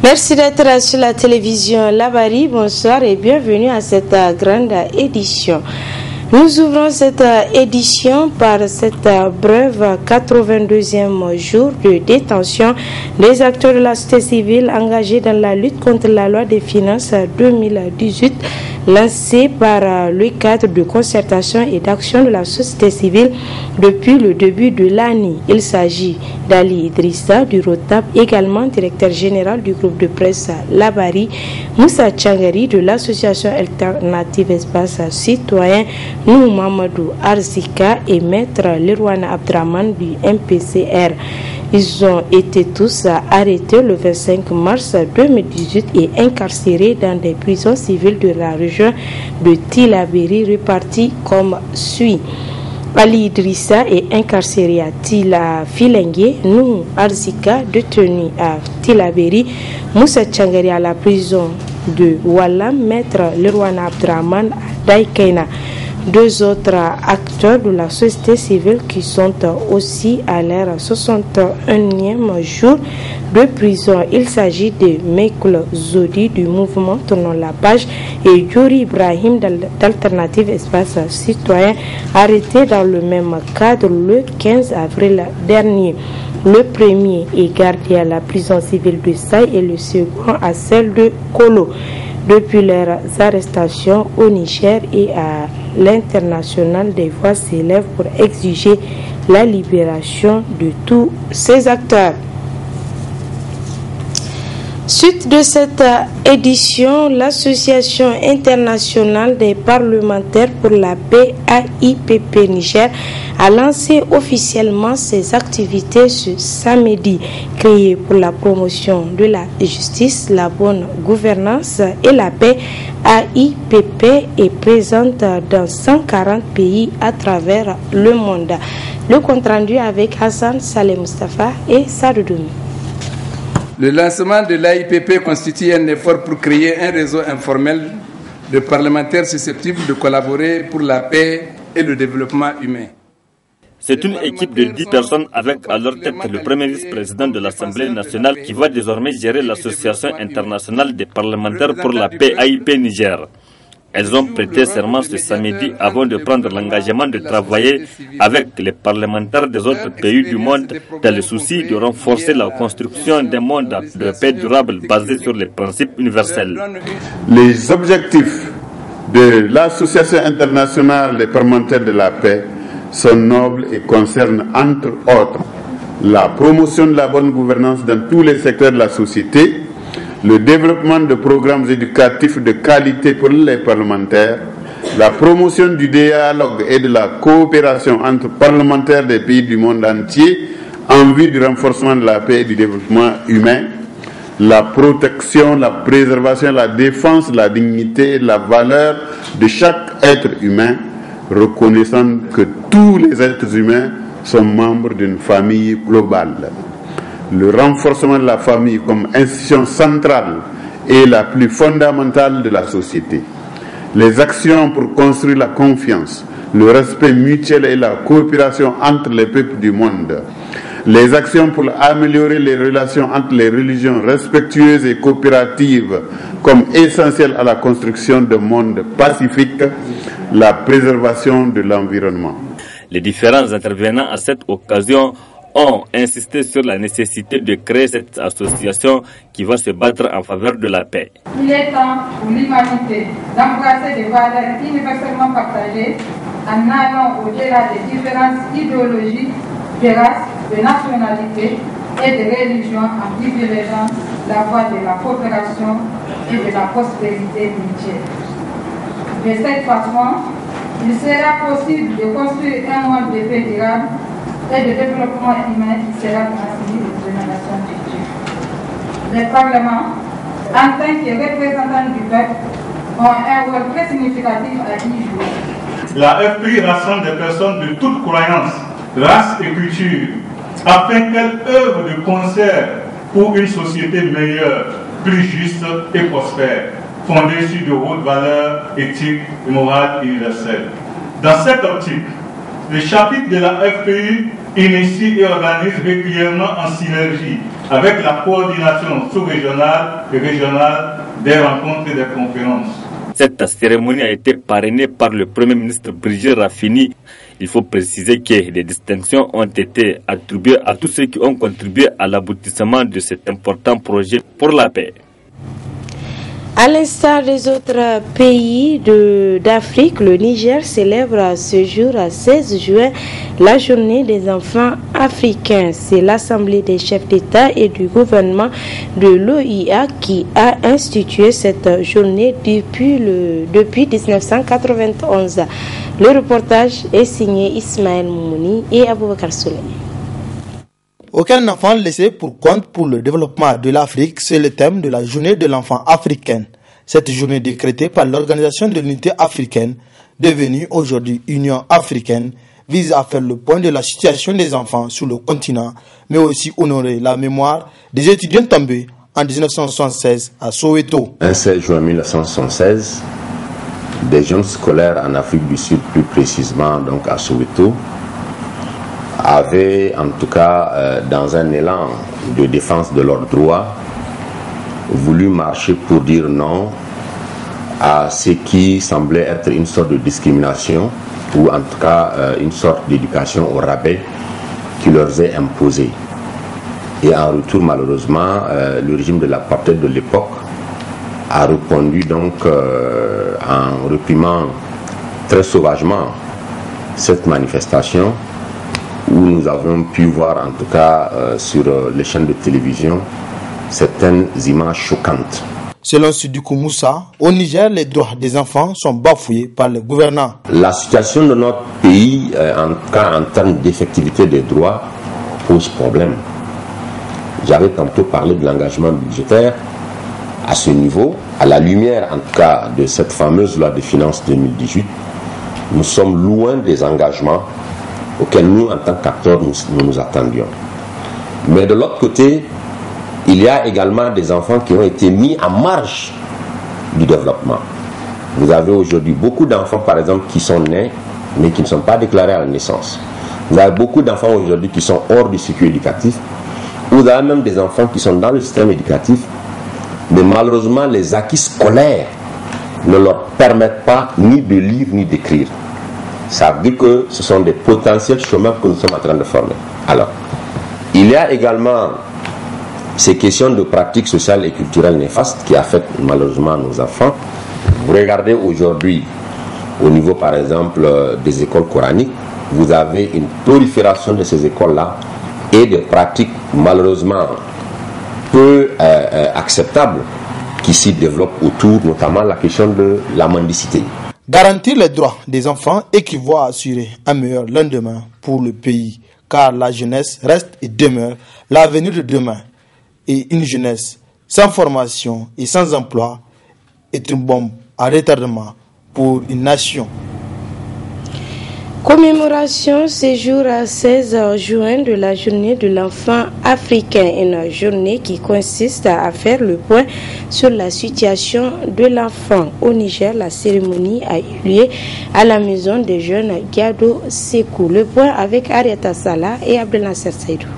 Merci d'être sur la télévision Labari. Bonsoir et bienvenue à cette grande édition. Nous ouvrons cette édition par cette brève 82e jour de détention des acteurs de la société civile engagés dans la lutte contre la loi des finances 2018 lancée par le cadre de concertation et d'action de la société civile depuis le début de l'année. Il s'agit d'Ali Idrissa du Rotab, également directeur général du groupe de presse Labari, Moussa Tchangari de l'association Alternative Espace Citoyen, Nou Mamadou Arzika et Maître Lerwana Abdraman du MPCR. Ils ont été tous arrêtés le 25 mars 2018 et incarcérés dans des prisons civiles de la région de Tillabéri réparties comme suit. Ali Idrissa est incarcéré à Filengue, Nou Arzika détenu à Tillabéri, Moussa Tchangari à la prison de Wallam, Maître Lerwana Abdraman à Daïkaina. Deux autres acteurs de la société civile qui sont aussi à leur 61e jour de prison. Il s'agit de Mekoul Zodi du mouvement Tournons la page et Yuri Ibrahim d'Alternative Espace Citoyen, arrêtés dans le même cadre le 15 avril dernier. Le premier est gardé à la prison civile de Saï et le second à celle de Kolo. Depuis leurs arrestations au Niger et à l'international, des voix s'élèvent pour exiger la libération de tous ces acteurs. Suite de cette édition, l'Association internationale des parlementaires pour la paix AIPP Niger a lancé officiellement ses activités ce samedi. Créée pour la promotion de la justice, la bonne gouvernance et la paix, AIPP est présente dans 140 pays à travers le monde. Le compte rendu avec Hassan Saleh Mustafa et Saroudoumi. Le lancement de l'AIPP constitue un effort pour créer un réseau informel de parlementaires susceptibles de collaborer pour la paix et le développement humain. C'est une équipe de 10 personnes avec à leur tête le premier vice-président de l'Assemblée nationale qui va désormais gérer l'Association internationale des parlementaires pour la paix AIP Niger. Elles ont prêté serment ce samedi avant de prendre l'engagement de travailler avec les parlementaires des autres pays du monde dans le souci de renforcer la construction d'un monde de paix durable basé sur les principes universels. Les objectifs de l'Association internationale des parlementaires de la paix sont nobles et concernent entre autres la promotion de la bonne gouvernance dans tous les secteurs de la société, le développement de programmes éducatifs de qualité pour les parlementaires, la promotion du dialogue et de la coopération entre parlementaires des pays du monde entier en vue du renforcement de la paix et du développement humain, la protection, la préservation, la défense de la dignité et de la valeur de chaque être humain, reconnaissant que tous les êtres humains sont membres d'une famille globale. Le renforcement de la famille comme institution centrale est la plus fondamentale de la société. Les actions pour construire la confiance, le respect mutuel et la coopération entre les peuples du monde. Les actions pour améliorer les relations entre les religions respectueuses et coopératives comme essentielles à la construction d'un monde pacifique, la préservation de l'environnement. Les différents intervenants à cette occasion ont insisté sur la nécessité de créer cette association qui va se battre en faveur de la paix. Il est temps pour l'humanité d'embrasser des valeurs universellement partagées en allant au-delà des différences idéologiques, de race, de nationalité et de religion en privilégiant la voie de la coopération et de la prospérité mutuelle. De cette façon, il sera possible de construire un monde de paix durable et de développement humain qui sera transmis aux générations futures. Les parlements, en tant que représentants du peuple, ont un rôle très significatif à y jouer. La FPI rassemble des personnes de toutes croyances, races et cultures, afin qu'elles œuvrent de concert pour une société meilleure, plus juste et prospère, fondée sur de hautes valeurs éthiques et morales universelles. Dans cette optique, le chapitre de la FPI initie et organise régulièrement en synergie avec la coordination sous-régionale et régionale des rencontres et des conférences. Cette cérémonie a été parrainée par le Premier ministre Brigitte Raffini. Il faut préciser que des distinctions ont été attribuées à tous ceux qui ont contribué à l'aboutissement de cet important projet pour la paix. À l'instar des autres pays d'Afrique, le Niger célèbre ce jour, 16 juin, la journée des enfants africains. C'est l'Assemblée des chefs d'État et du gouvernement de l'OIA qui a institué cette journée depuis 1991. Le reportage est signé Ismaël Moumouni et Aboubakar Souley. Aucun enfant laissé pour compte pour le développement de l'Afrique, c'est le thème de la journée de l'enfant africain. Cette journée décrétée par l'Organisation de l'Unité africaine, devenue aujourd'hui Union africaine, vise à faire le point de la situation des enfants sur le continent, mais aussi honorer la mémoire des étudiants tombés en 1976 à Soweto. Un 16 juin 1976, des jeunes scolaires en Afrique du Sud, plus précisément donc à Soweto, avaient en tout cas dans un élan de défense de leurs droits voulu marcher pour dire non à ce qui semblait être une sorte de discrimination ou en tout cas une sorte d'éducation au rabais qui leur est imposée. Et en retour, malheureusement, le régime de l'apartheid de l'époque a répondu donc en réprimant très sauvagement cette manifestation, où nous avons pu voir en tout cas sur les chaînes de télévision certaines images choquantes. Selon Sidoukou Moussa, au Niger, les droits des enfants sont bafoués par les gouvernants. La situation de notre pays, en tout cas en termes d'effectivité des droits, pose problème. J'avais tantôt parlé de l'engagement budgétaire. À ce niveau, à la lumière en tout cas de cette fameuse loi de finances 2018, nous sommes loin des engagements auxquels nous, en tant qu'acteurs, nous attendions. Mais de l'autre côté, il y a également des enfants qui ont été mis en marge du développement. Vous avez aujourd'hui beaucoup d'enfants, par exemple, qui sont nés, mais qui ne sont pas déclarés à la naissance. Vous avez beaucoup d'enfants aujourd'hui qui sont hors du circuit éducatif. Vous avez même des enfants qui sont dans le système éducatif, mais malheureusement, les acquis scolaires ne leur permettent pas ni de lire ni d'écrire. Ça veut dire que ce sont des potentiels chômeurs que nous sommes en train de former. Alors, il y a également ces questions de pratiques sociales et culturelles néfastes qui affectent malheureusement nos enfants. Vous regardez aujourd'hui, au niveau par exemple des écoles coraniques, vous avez une prolifération de ces écoles-là et des pratiques malheureusement peu acceptables qui s'y développent autour, notamment la question de la mendicité. Garantir les droits des enfants équivaut à assurer un meilleur lendemain pour le pays, car la jeunesse reste et demeure l'avenir de demain. Et une jeunesse sans formation et sans emploi est une bombe à retardement pour une nation. Commémoration ce jour à 16 juin de la journée de l'enfant africain, une journée qui consiste à faire le point sur la situation de l'enfant. Au Niger, la cérémonie a eu lieu à la maison des jeunes Gado Sekou. Le point avec Ariata Salah et Abdelnasser Saïdou.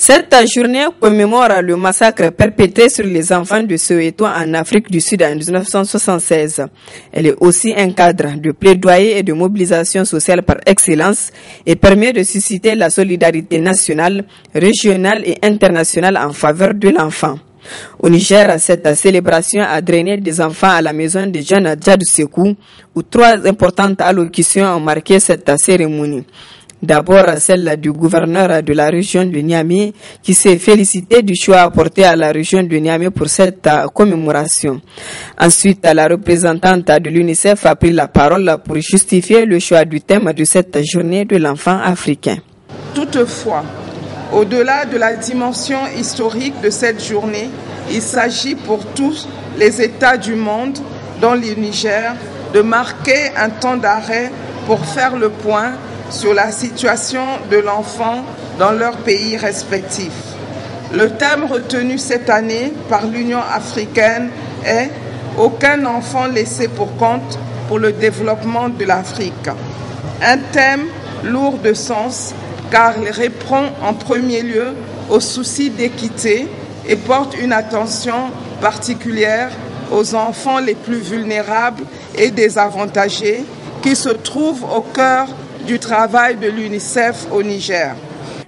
Cette journée commémore le massacre perpétré sur les enfants de Soweto en Afrique du Sud en 1976. Elle est aussi un cadre de plaidoyer et de mobilisation sociale par excellence et permet de susciter la solidarité nationale, régionale et internationale en faveur de l'enfant. Au Niger, cette célébration a drainé des enfants à la maison des jeunes Djadou Sekou, où 3 importantes allocutions ont marqué cette cérémonie. D'abord, celle du gouverneur de la région de Niamey qui s'est félicité du choix apporté à la région de Niamey pour cette commémoration. Ensuite, la représentante de l'UNICEF a pris la parole pour justifier le choix du thème de cette journée de l'enfant africain. Toutefois, au-delà de la dimension historique de cette journée, il s'agit pour tous les États du monde, dont le Niger, de marquer un temps d'arrêt pour faire le point sur la situation de l'enfant dans leurs pays respectifs. Le thème retenu cette année par l'Union africaine est « Aucun enfant laissé pour compte pour le développement de l'Afrique ». Un thème lourd de sens car il répond en premier lieu aux soucis d'équité et porte une attention particulière aux enfants les plus vulnérables et désavantagés qui se trouvent au cœur du travail de l'UNICEF au Niger.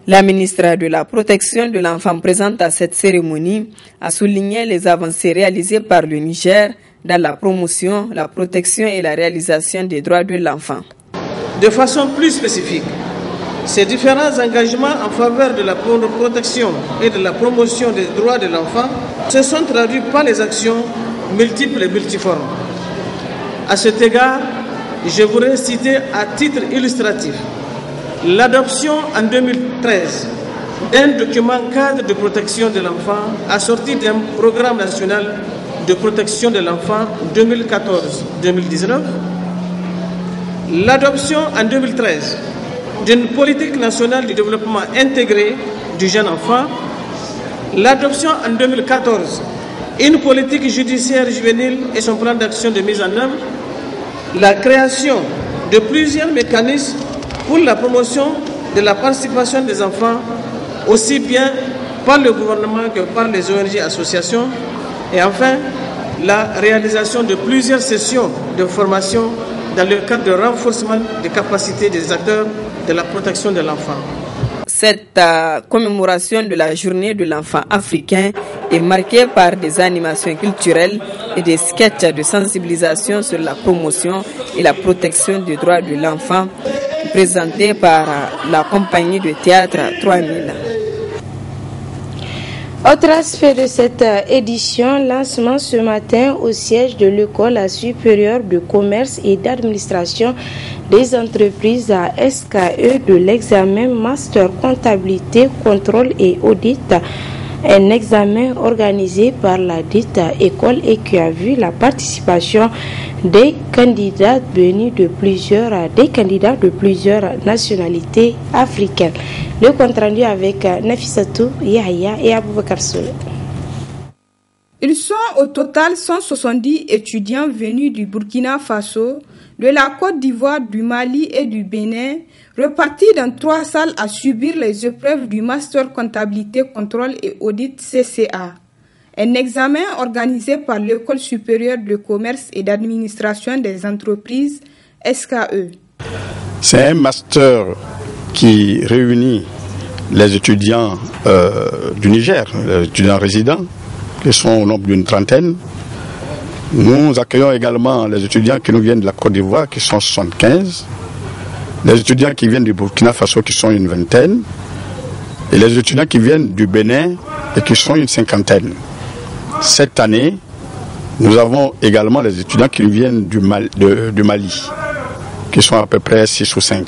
La ministre de la Protection de l'enfant présente à cette cérémonie a souligné les avancées réalisées par le Niger dans la promotion, la protection et la réalisation des droits de l'enfant. De façon plus spécifique, ces différents engagements en faveur de la protection et de la promotion des droits de l'enfant se sont traduits par les actions multiples et multiformes. À cet égard, je voudrais citer à titre illustratif l'adoption en 2013 d'un document cadre de protection de l'enfant assorti d'un programme national de protection de l'enfant 2014-2019, l'adoption en 2013 d'une politique nationale du développement intégré du jeune enfant, l'adoption en 2014 une politique judiciaire juvénile et son plan d'action de mise en œuvre, la création de plusieurs mécanismes pour la promotion de la participation des enfants, aussi bien par le gouvernement que par les ONG et associations, et enfin la réalisation de plusieurs sessions de formation dans le cadre de renforcement des capacités des acteurs de la protection de l'enfant. Cette commémoration de la journée de l'enfant africain est marquée par des animations culturelles et des sketchs de sensibilisation sur la promotion et la protection des droits de l'enfant présentés par la compagnie de théâtre 3000. Autre aspect de cette édition, lancement ce matin au siège de l'École supérieure de commerce et d'administration des entreprises à SKE de l'examen Master Comptabilité, Contrôle et Audit, un examen organisé par la dite école et qui a vu la participation des candidats venus de plusieurs nationalités africaines. Le compte rendu avec Nafissatou Yahya et Aboubakar Soule. Ils sont au total 170 étudiants venus du Burkina Faso, de la Côte d'Ivoire, du Mali et du Bénin, repartis dans 3 salles à subir les épreuves du Master Comptabilité, Contrôle et Audit CCA. Un examen organisé par l'École supérieure de commerce et d'administration des entreprises SKE. C'est un master qui réunit les étudiants du Niger, les étudiants résidents, qui sont au nombre d'une trentaine. Nous accueillons également les étudiants qui nous viennent de la Côte d'Ivoire, qui sont 75, les étudiants qui viennent du Burkina Faso, qui sont une vingtaine, et les étudiants qui viennent du Bénin, et qui sont une cinquantaine. Cette année, nous avons également les étudiants qui viennent du Mali, qui sont à peu près 6 ou 5.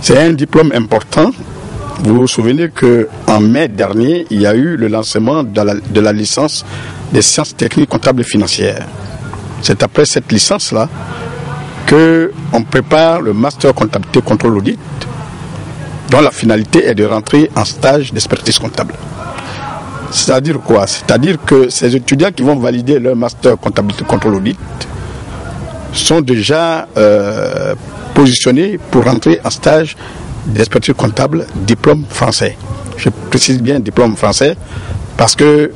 C'est un diplôme important. Vous vous souvenez qu'en mai dernier, il y a eu le lancement de la licence des sciences techniques comptables et financières. C'est après cette licence-là qu'on prépare le master comptabilité contrôle audit, dont la finalité est de rentrer en stage d'expertise comptable. C'est-à-dire quoi? C'est-à-dire que ces étudiants qui vont valider leur master comptabilité contrôle audit sont déjà positionnés pour rentrer en stage d'expertise comptable diplôme français. Je précise bien diplôme français parce que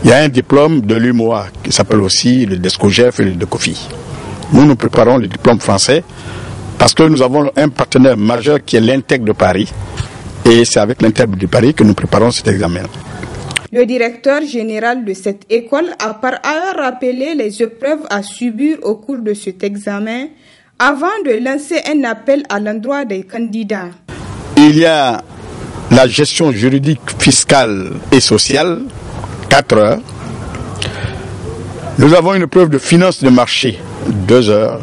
il y a un diplôme de l'UMOA qui s'appelle aussi le DESCOGEF et le DECOFI. Nous préparons le diplôme français parce que nous avons un partenaire majeur qui est l'Intec de Paris et c'est avec l'Intec de Paris que nous préparons cet examen. Le directeur général de cette école a par ailleurs rappelé les épreuves à subir au cours de cet examen avant de lancer un appel à l'endroit des candidats. Il y a la gestion juridique, fiscale et sociale, 4 heures. Nous avons une épreuve de finance de marché, 2 heures.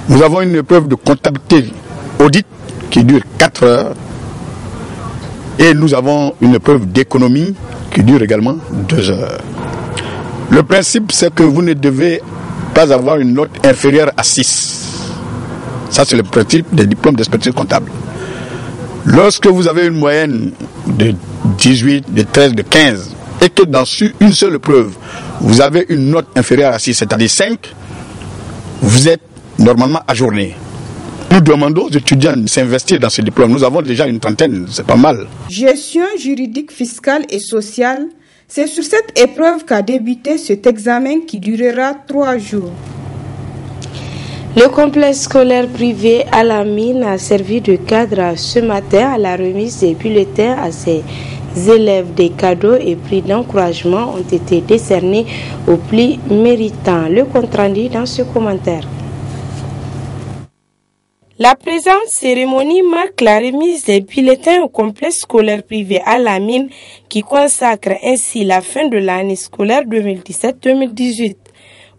Nous avons une épreuve de comptabilité audit qui dure 4 heures. Et nous avons une épreuve d'économie qui dure également 2 heures. Le principe, c'est que vous ne devez pas avoir une note inférieure à 6. Ça, c'est le principe des diplômes d'expertise comptable. Lorsque vous avez une moyenne de 18, de 13, de 15, et que dans une seule épreuve, vous avez une note inférieure à 6, c'est-à-dire 5, vous êtes normalement ajourné. Nous demandons aux étudiants de s'investir dans ce diplôme. Nous avons déjà une trentaine, c'est pas mal. Gestion juridique, fiscale et sociale, c'est sur cette épreuve qu'a débuté cet examen qui durera 3 jours. Le complexe scolaire privé Al-Amin a servi de cadre ce matin à la remise des bulletins à ses élèves. Des cadeaux et prix d'encouragement ont été décernés aux plus méritants. Le compte rendu dans ce commentaire. La présente cérémonie marque la remise des bulletins au complexe scolaire privé Al-Amin qui consacre ainsi la fin de l'année scolaire 2017-2018.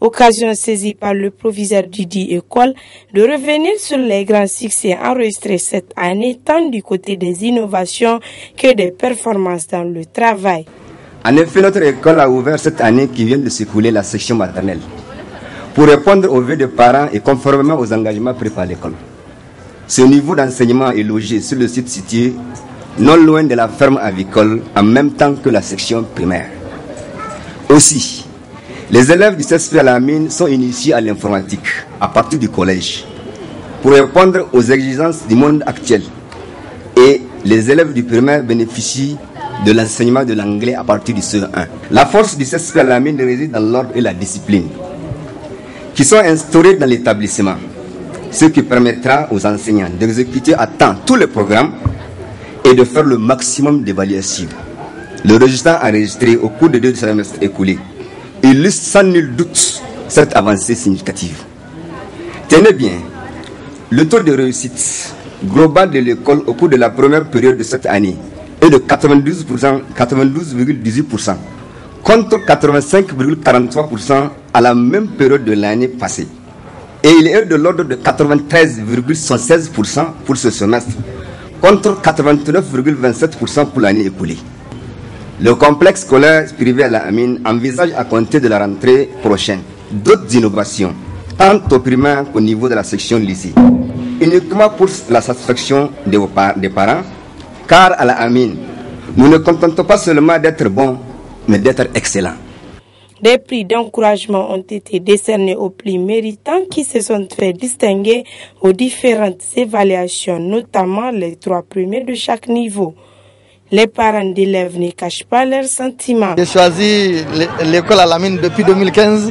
Occasion saisie par le proviseur du dit école de revenir sur les grands succès enregistrés cette année tant du côté des innovations que des performances dans le travail. En effet, notre école a ouvert cette année qui vient de s'écouler la section maternelle pour répondre aux vœux des parents et conformément aux engagements pris par l'école. Ce niveau d'enseignement est logé sur le site situé non loin de la ferme avicole en même temps que la section primaire. Aussi, les élèves du CSP Al-Amin sont initiés à l'informatique à partir du collège pour répondre aux exigences du monde actuel. Et les élèves du primaire bénéficient de l'enseignement de l'anglais à partir du CE1. La force du CSP Al-Amin réside dans l'ordre et la discipline qui sont instaurés dans l'établissement, ce qui permettra aux enseignants d'exécuter à temps tous les programmes et de faire le maximum d'évaluation. Le résultat enregistré au cours des 2 semestres écoulés illustre sans nul doute cette avancée significative. Tenez bien, le taux de réussite global de l'école au cours de la première période de cette année est de 92,18% contre 85,43% à la même période de l'année passée. Et il est de l'ordre de 93,76% pour ce semestre contre 89,27% pour l'année écoulée. Le complexe scolaire privé Al-Amin envisage à compter de la rentrée prochaine d'autres innovations, tant au primaire qu'au niveau de la section lycée, uniquement pour la satisfaction des parents, car à Al-Amin, nous ne contentons pas seulement d'être bons, mais d'être excellents. Des prix d'encouragement ont été décernés aux plus méritants qui se sont fait distinguer aux différentes évaluations, notamment les 3 premiers de chaque niveau. Les parents d'élèves ne cachent pas leurs sentiments. J'ai choisi l'école Al-Amin depuis 2015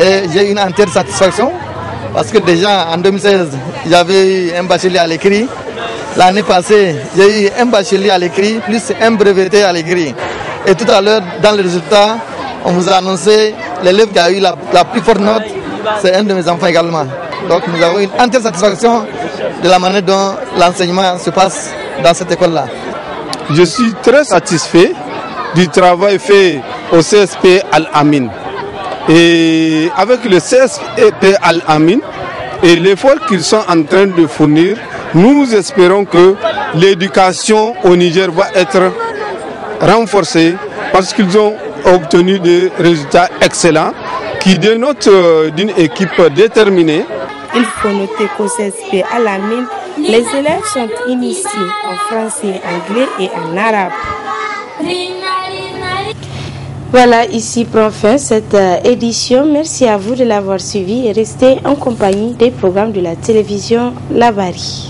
et j'ai une entière satisfaction parce que déjà en 2016, j'avais eu un bachelier à l'écrit. L'année passée, j'ai eu un bachelier à l'écrit plus un breveté à l'écrit. Et tout à l'heure, dans le résultat, on vous a annoncé l'élève qui a eu la plus forte note, c'est un de mes enfants également. Donc nous avons une entière satisfaction de la manière dont l'enseignement se passe dans cette école-là. Je suis très satisfait du travail fait au CSP Al-Amin. Et avec le CSP Al-Amin et l'effort qu'ils sont en train de fournir, nous espérons que l'éducation au Niger va être renforcée parce qu'ils ont obtenu des résultats excellents qui dénotent d'une équipe déterminée. Il faut noter qu'au CSP Al-Amin, les élèves sont initiés en français, anglais et en arabe. Voilà, ici prend fin cette édition. Merci à vous de l'avoir suivi et restez en compagnie des programmes de la télévision Labari.